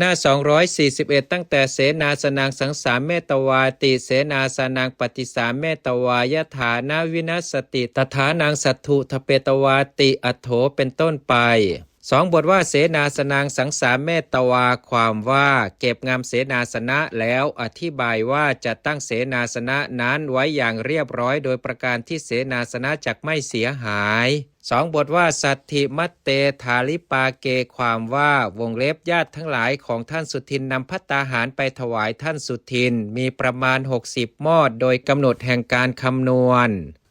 หน้า241ตั้งแต่เสนาสนังสังสามเมตวาติเสนาสนังปฏิสามเมตวายถานาวินัสสติตถานังสัตถุทเปตวาติอัฏโถเป็นต้นไป2 บทว่าเสนาสนังสังสามเมตวาความว่าเก็บงำเสนาสนะแล้วอธิบายว่าจะตั้งเสนาสนะนั้นไว้อย่างเรียบร้อยโดยประการที่เสนาสนะจักไม่เสียหาย2 บทว่าสัตถิมัตเตธาลิปาเกความว่าวงเล็บญาติทั้งหลายของท่านสุทินนำภัตตาหารไปถวายท่านสุทินมีประมาณ60หม้อโดยกำหนดแห่งการคำนวณ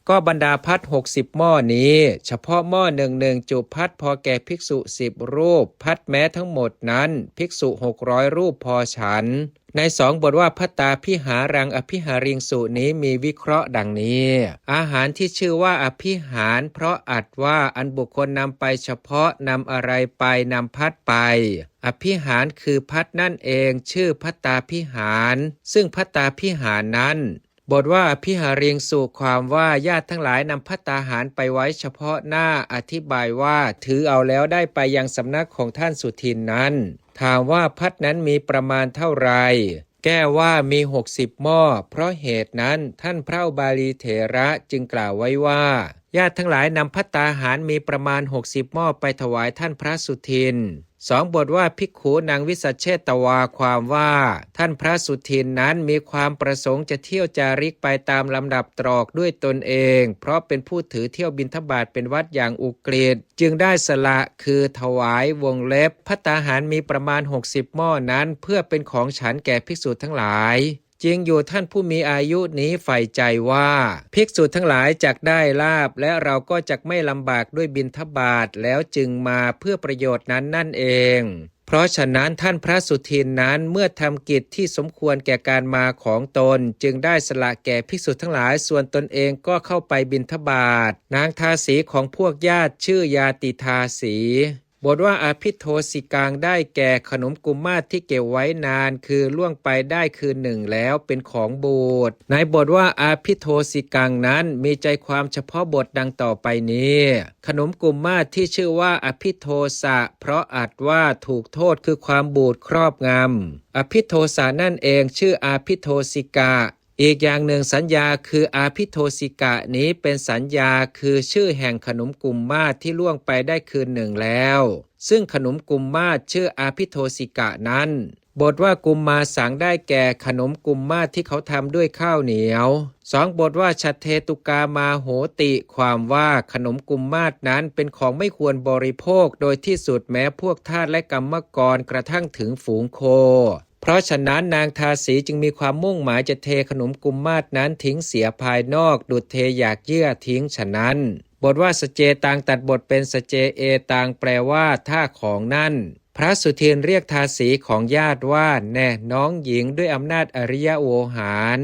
ก็บรรดาพัด60หม้อนี้เฉพาะหม้อหนึ่งจุพัดพอแก่ภิกษุ10รูปพัดแม้ทั้งหมดนั้นภิกษุ600รูปพอฉันใน2 บทว่าภัตตาพิหารังอภิหาริงสุนี้มีวิเคราะห์ดังนี้อาหารที่ชื่อว่าอภิหารเพราะอัดว่าอันบุคคลนำไปเฉพาะนำอะไรไปนำพัดไปอภิหารคือพัดนั่นเองชื่อภัตตาพิหารซึ่งภัตตาพิหารนั้นบทว่าอภิหาริงสุความว่าญาติทั้งหลายนำภัตตาหารไปไว้เฉพาะหน้าอธิบายว่าถือเอาแล้วได้ไปยังสำนักของท่านสุทินนั้นถามว่าพัดนั้นมีประมาณเท่าไรแก้ว่ามี60หม้อเพราะเหตุนั้นท่านพระอุบาลีเถระจึงกล่าวไว้ว่าญาติทั้งหลายนำภัตตาหารมีประมาณ60หม้อไปถวายท่านพระสุทิน2 บทว่าภิกขุนางวิสัชเชตวาความว่าท่านพระสุทินนั้นมีความประสงค์จะเที่ยวจาริกไปตามลำดับตรอกด้วยตนเองเพราะเป็นผู้ถือเที่ยวบิณฑบาตเป็นวัดอย่างอุกฤษจึงได้สละคือถวายวงเล็บภัตตาหารมีประมาณ60หม้อนั้นเพื่อเป็นของฉันแก่ภิกษุทั้งหลายจริงอยู่ท่านผู้มีอายุนี้ใฝ่ใจว่าภิกษุทั้งหลายจักได้ลาภและเราก็จักไม่ลำบากด้วยบิณฑบาตแล้วจึงมาเพื่อประโยชน์นั้นนั่นเองเพราะฉะนั้นท่านพระสุทินนั้นเมื่อทำกิจที่สมควรแก่การมาของตนจึงได้สละแก่ภิกษุทั้งหลายส่วนตนเองก็เข้าไปบิณฑบาตนางทาสีของพวกญาติชื่อยาติทาสีบทว่าอภิโทสิกังได้แก่ขนมกุมมาศที่เก็บไว้นานคือล่วงไปได้คืนหนึ่งแล้วเป็นของบูดในบทว่าอภิโทสิกังนั้นมีใจความเฉพาะบทดังต่อไปนี้ขนมกุมมาศที่ชื่อว่าอภิโทสะเพราะอัดว่าถูกโทษคือความบูดครอบงำอภิโทสะนั่นเองชื่ออภิโทสิกะอีกอย่างหนึ่งสัญญาคืออาภิโทสิกะนี้เป็นสัญญาคือชื่อแห่งขนมกุมมาศที่ล่วงไปได้คืนหนึ่งแล้วซึ่งขนมกุมมาศชื่ออาภิโทสิกะนั้นบทว่ากุมมาสังได้แก่ขนมกุมมาศที่เขาทำด้วยข้าวเหนียว2 บทว่าชัตเทตุกามาโหติความว่าขนมกุมมาศนั้นเป็นของไม่ควรบริโภคโดยที่สุดแม้พวกทาสและกรรมกรกระทั่งถึงฝูงโคเพราะฉะนั้นนางทาสีจึงมีความมุ่งหมายจะเทขนมกุมมาศนั้นทิ้งเสียภายนอกดุจเทอยากเยื่อทิ้งฉะนั้นบทว่าสเจตังตัดบทเป็นสเจเอตังแปลว่าท่าของนั่นพระสุทินเรียกทาสีของญาติว่าแน่น้องหญิงด้วยอำนาจอริยโวหาร